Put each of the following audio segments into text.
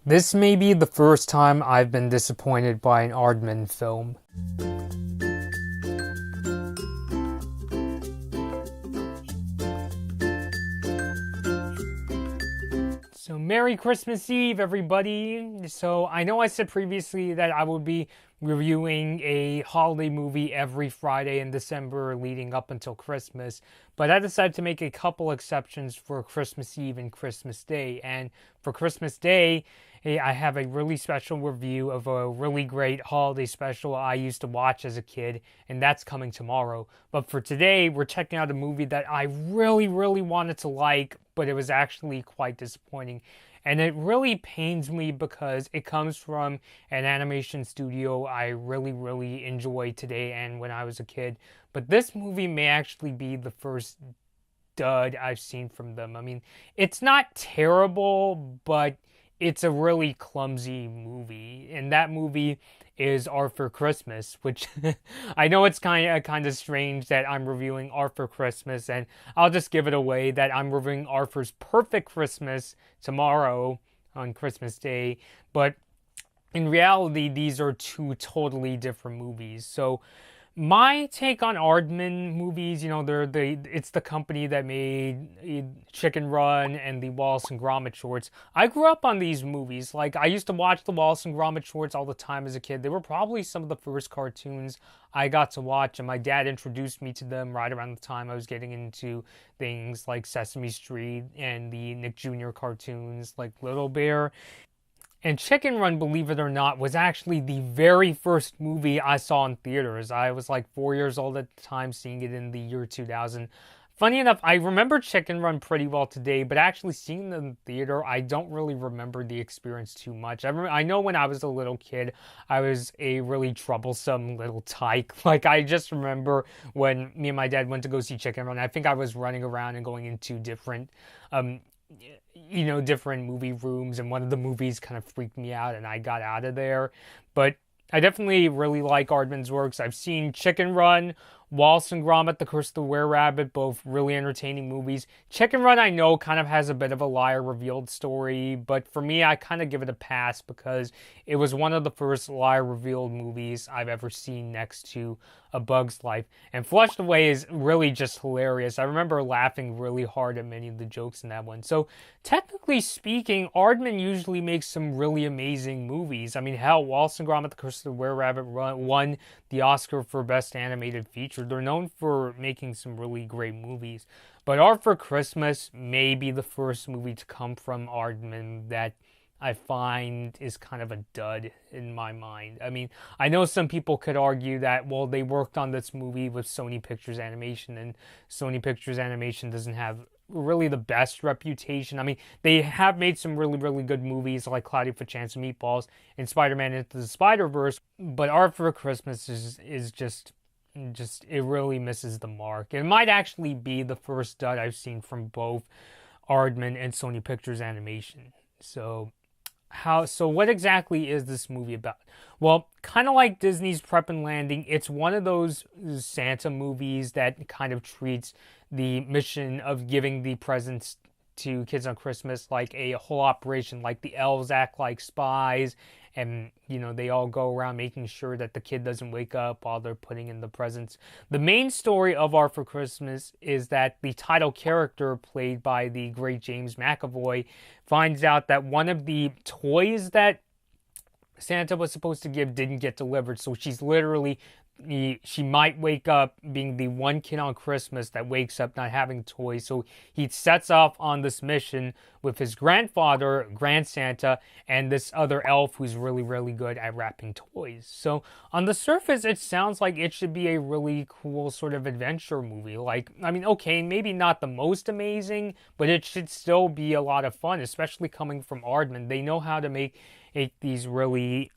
This may be the first time I've been disappointed by an Aardman film. So Merry Christmas Eve, everybody. So I know I said previously that I would be reviewing a holiday movie every Friday in December leading up until Christmas, but I decided to make a couple exceptions for Christmas Eve and Christmas Day. And for Christmas Day, I have a really special review of a really great holiday special I used to watch as a kid, and that's coming tomorrow. But for today, we're checking out a movie that I really, really wanted to like, but it was actually quite disappointing. And it really pains me because it comes from an animation studio I really, really enjoyed today and when I was a kid. But this movie may actually be the first dud I've seen from them. I mean, it's not terrible, but it's a really clumsy movie. And that movie is Art for Christmas, which I know it's kind of strange that I'm reviewing Art for Christmas, and I'll just give it away that I'm reviewing Art for Perfect Christmas tomorrow on Christmas Day, but in reality, these are two totally different movies. So my take on Aardman movies, it's the company that made Chicken Run and the Wallace and Gromit shorts. I grew up on these movies. Like, I used to watch the Wallace and Gromit shorts all the time as a kid. They were probably some of the first cartoons I got to watch, and my dad introduced me to them right around the time I was getting into things like Sesame Street and the Nick Jr. cartoons like Little Bear. And Chicken Run, believe it or not, was actually the very first movie I saw in theaters. I was like 4 years old at the time, seeing it in the year 2000. Funny enough, I remember Chicken Run pretty well today, but actually seeing it in the theater, I don't really remember the experience too much. I know when I was a little kid, I was a really troublesome little tyke. Like, I just remember when me and my dad went to go see Chicken Run, I think I was running around and going into different different movie rooms, and one of the movies kind of freaked me out and I got out of there. But I definitely really like Aardman's works. I've seen Chicken Run, Wallace and Gromit, The Curse of the Were-Rabbit, both really entertaining movies. Chicken Run, I know, kind of has a bit of a liar revealed story, but for me, I kind of give it a pass because it was one of the first liar revealed movies I've ever seen next to A Bug's Life. And Flushed Away is really just hilarious. I remember laughing really hard at many of the jokes in that one. So, technically speaking, Aardman usually makes some really amazing movies. I mean, hell, Wallace and Gromit, The Curse of the Were-Rabbit won the Oscar for Best Animated Feature. They're known for making some really great movies. But Art for Christmas may be the first movie to come from Aardman that I find is kind of a dud in my mind. I mean, I know some people could argue that, well, they worked on this movie with Sony Pictures Animation, and Sony Pictures Animation doesn't have really the best reputation. I mean, they have made some really, really good movies like Cloudy with a Chance of Meatballs and Spider-Man Into the Spider-Verse, but Art for Christmas is just it really misses the mark. It might actually be the first dud I've seen from both Aardman and Sony Pictures Animation. So what exactly is this movie about? Well, kind of like Disney's Prep and Landing, it's one of those Santa movies that kind of treats the mission of giving the presents to kids on Christmas like a whole operation, like the elves act like spies, and they all go around making sure that the kid doesn't wake up while they're putting in the presents. The main story of Art for Christmas is that the title character, played by the great James McAvoy, finds out that one of the toys that Santa was supposed to give didn't get delivered, so she might wake up being the one kid on Christmas that wakes up not having toys. So he sets off on this mission with his grandfather, Grand Santa, and this other elf who's really, really good at wrapping toys. So on the surface, it sounds like it should be a really cool sort of adventure movie. Like, I mean, okay, maybe not the most amazing, but it should still be a lot of fun, especially coming from Aardman. They know how to make these really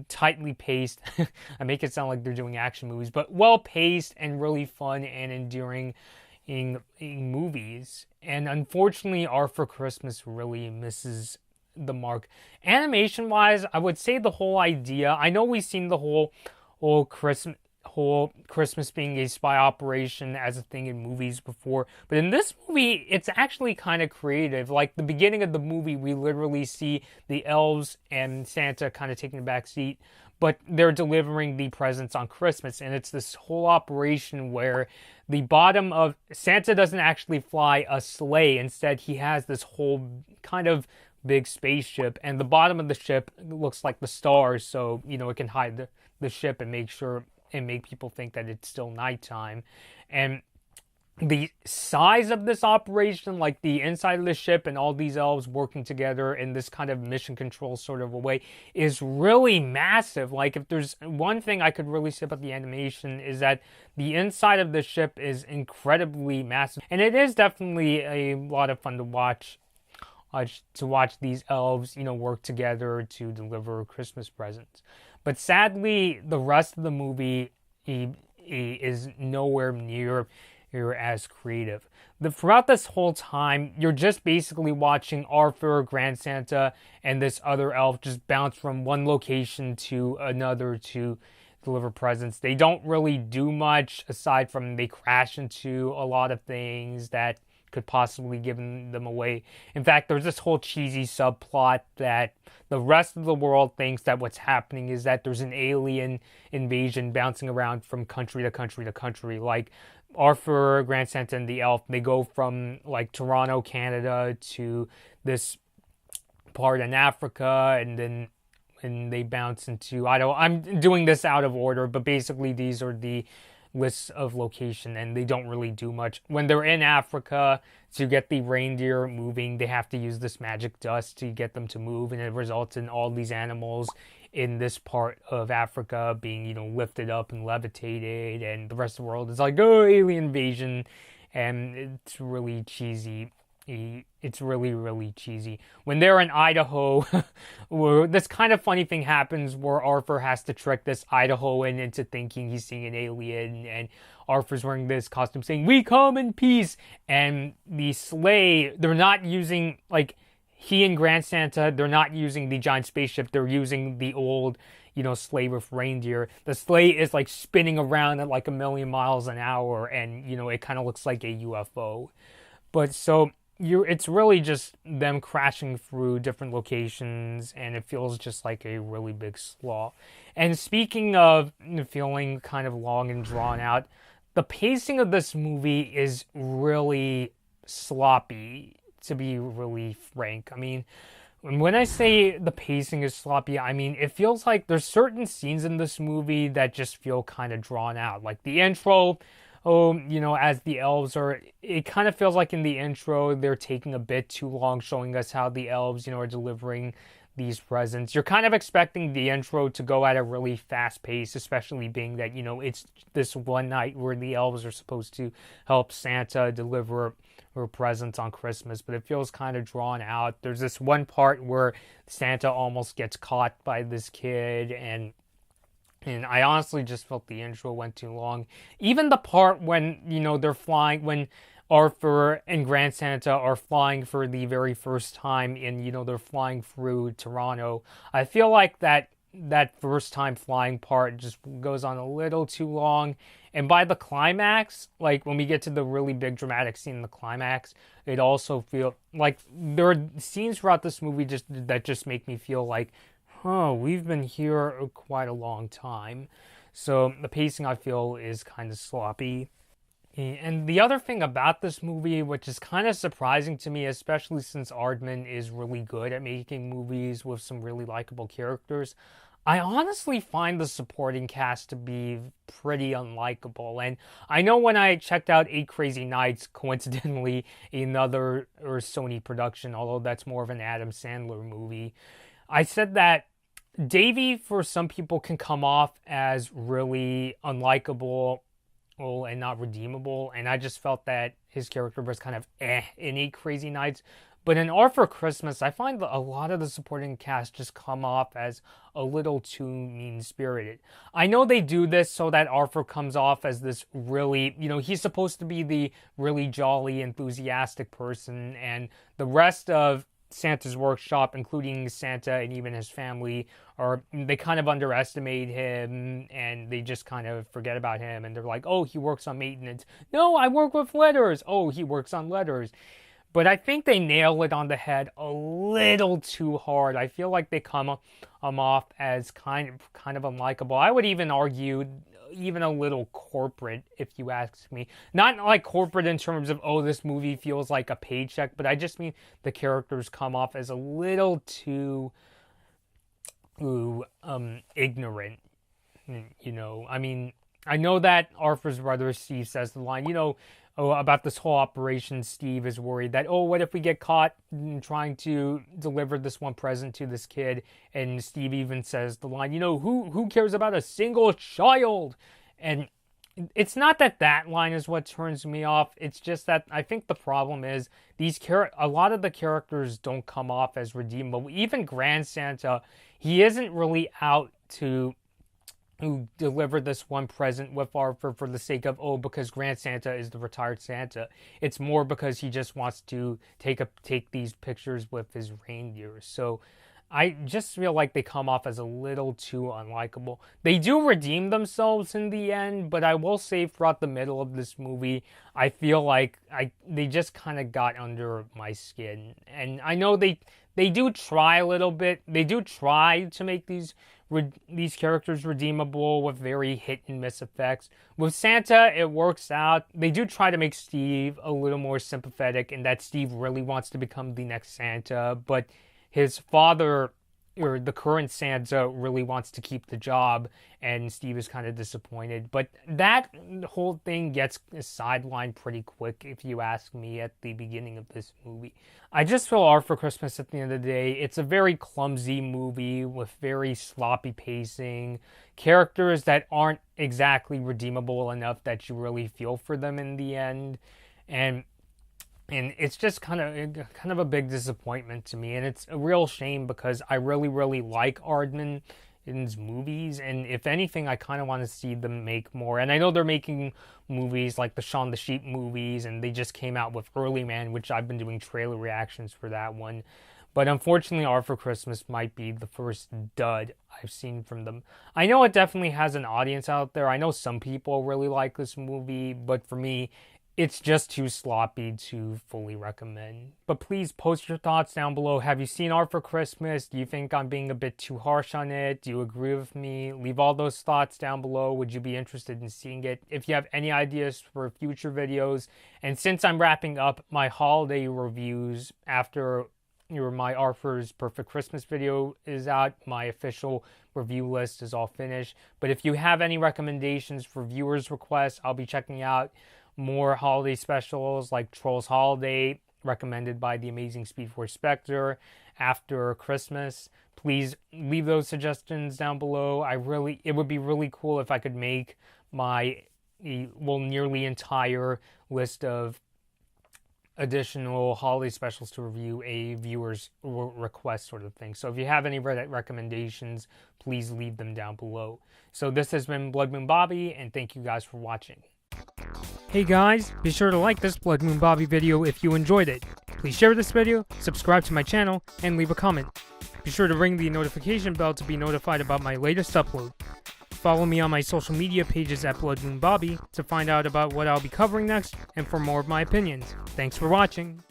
tightly paced, I make it sound like they're doing action movies, but well-paced and really fun and enduring in movies. And unfortunately, Art for Christmas really misses the mark. Animation-wise, I would say the whole idea, I know we've seen the whole Christmas whole Christmas being a spy operation as a thing in movies before. But in this movie, it's actually kind of creative. Like the beginning of the movie, we literally see the elves and Santa kind of taking the back seat, but they're delivering the presents on Christmas. And it's this whole operation where the bottom of Santa doesn't actually fly a sleigh. Instead, he has this whole kind of big spaceship, and the bottom of the ship looks like the stars, so it can hide the ship and make sure and make people think that it's still nighttime. And the size of this operation, like the inside of the ship and all these elves working together in this kind of mission control sort of a way, is really massive. Like, if there's one thing I could really say about the animation, is that the inside of the ship is incredibly massive, and it is definitely a lot of fun to watch these elves, work together to deliver Christmas presents. But sadly, the rest of the movie is nowhere near as creative. Throughout this whole time, you're just basically watching Arthur, Grand Santa, and this other elf just bounce from one location to another to deliver presents. They don't really do much aside from they crash into a lot of things that could possibly give them away. In fact, there's this whole cheesy subplot that the rest of the world thinks that what's happening is that there's an alien invasion bouncing around from country to country to country. Like Arthur, Grand Santa, and the elf, they go from like Toronto, Canada to this part in Africa, and they bounce into, I'm doing this out of order, but basically these are the lists of location, and they don't really do much. When they're in Africa, to get the reindeer moving, they have to use this magic dust to get them to move, and it results in all these animals in this part of Africa being, lifted up and levitated, and the rest of the world is like, oh, alien invasion, and it's really cheesy. It's really, really cheesy. When they're in Idaho, where this kind of funny thing happens where Arthur has to trick this Idahoan into thinking he's seeing an alien, and Arthur's wearing this costume saying, "We come in peace," and the sleigh, they're not using, like, he and Grand Santa, they're not using the giant spaceship, they're using the old, sleigh with reindeer. The sleigh is, like, spinning around at, like, 1,000,000 miles an hour, and, it kind of looks like a UFO. But so it's really just them crashing through different locations, and it feels just like a really big slog. And speaking of feeling kind of long and drawn out, the pacing of this movie is really sloppy, to be really frank. I mean, when I say the pacing is sloppy, I mean, it feels like there's certain scenes in this movie that just feel kind of drawn out. Like the intro, as the elves are, it kind of feels like in the intro, they're taking a bit too long showing us how the elves, are delivering these presents. You're kind of expecting the intro to go at a really fast pace, especially being that, it's this one night where the elves are supposed to help Santa deliver her presents on Christmas, but it feels kind of drawn out. There's this one part where Santa almost gets caught by this kid, and I honestly just felt the intro went too long. Even the part when, they're flying, when Arthur and Grand Santa are flying for the very first time and, they're flying through Toronto, I feel like that first time flying part just goes on a little too long. And by the climax, like when we get to the really big dramatic scene in the climax, it also feels like there are scenes throughout this movie that just make me feel like, we've been here quite a long time. So the pacing, I feel, is kind of sloppy. And the other thing about this movie, which is kind of surprising to me, especially since Aardman is really good at making movies with some really likable characters, I honestly find the supporting cast to be pretty unlikable. And I know when I checked out 8 Crazy Nights, coincidentally another Sony production, although that's more of an Adam Sandler movie, I said that Davey, for some people, can come off as really unlikable and not redeemable, and I just felt that his character was kind of in 8 Crazy Nights. But in Arthur Christmas, I find that a lot of the supporting cast just come off as a little too mean-spirited. I know they do this so that Arthur comes off as this really, he's supposed to be the really jolly, enthusiastic person, and the rest of Santa's workshop, including Santa and even his family, they kind of underestimate him, and they just kind of forget about him, and they're like, oh, he works on maintenance. No, I work with letters. Oh, he works on letters. But I think they nail it on the head a little too hard. I feel like they come off as kind of unlikable. I would even argue even a little corporate, if you ask me. Not like corporate in terms of, oh, this movie feels like a paycheck, but I just mean the characters come off as a little too ignorant. You know, I mean, I know that Arthur's brother Steve says the line, you know, about this whole operation. Steve is worried that, oh, what if we get caught trying to deliver this one present to this kid? And Steve even says the line, you know, who cares about a single child? And it's not that line is what turns me off. It's just that I think the problem is a lot of the characters don't come off as redeemable. Even Grand Santa, he isn't really out to who delivered this one present with Arthur for the sake of, oh, because Grand Santa is the retired Santa. It's more because he just wants to take these pictures with his reindeer. So I just feel like they come off as a little too unlikable. They do redeem themselves in the end, but I will say throughout the middle of this movie, I feel like they just kind of got under my skin. And I know they do try a little bit. They do try to make these characters redeemable with very hit and miss effects. With Santa, it works out. They do try to make Steve a little more sympathetic, and that Steve really wants to become the next Santa, but his father, or the current Santa, really wants to keep the job, and Steve is kind of disappointed. But that whole thing gets sidelined pretty quick, if you ask me, at the beginning of this movie. I just feel Arthur Christmas, at the end of the day, it's a very clumsy movie with very sloppy pacing, characters that aren't exactly redeemable enough that you really feel for them in the end, and it's just kind of a big disappointment to me, and it's a real shame because I really, really like Aardman in his movies, and if anything, I kind of want to see them make more. And I know they're making movies like the Shaun the Sheep movies, and they just came out with Early Man, which I've been doing trailer reactions for that one. But unfortunately, Arthur Christmas might be the first dud I've seen from them. I know it definitely has an audience out there. I know some people really like this movie, but for me, it's just too sloppy to fully recommend. But please post your thoughts down below. Have you seen Arthur Christmas? Do you think I'm being a bit too harsh on it? Do you agree with me? Leave all those thoughts down below. Would you be interested in seeing it? If you have any ideas for future videos, and since I'm wrapping up my holiday reviews after my Arthur's Perfect Christmas video is out, my official review list is all finished. But if you have any recommendations for viewers' requests, I'll be checking out more holiday specials like Trolls Holiday, recommended by the amazing Speed Force Spectre, after Christmas. Please leave those suggestions down below. It would be really cool if I could make my nearly entire list of additional holiday specials to review a viewer's request sort of thing. So if you have any recommendations, please leave them down below. So this has been Blood Moon Bobby, and thank you guys for watching. Hey guys, be sure to like this Blood Moon Bobby video if you enjoyed it. Please share this video, subscribe to my channel, and leave a comment. Be sure to ring the notification bell to be notified about my latest upload. Follow me on my social media pages at Blood Moon Bobby to find out about what I'll be covering next and for more of my opinions. Thanks for watching.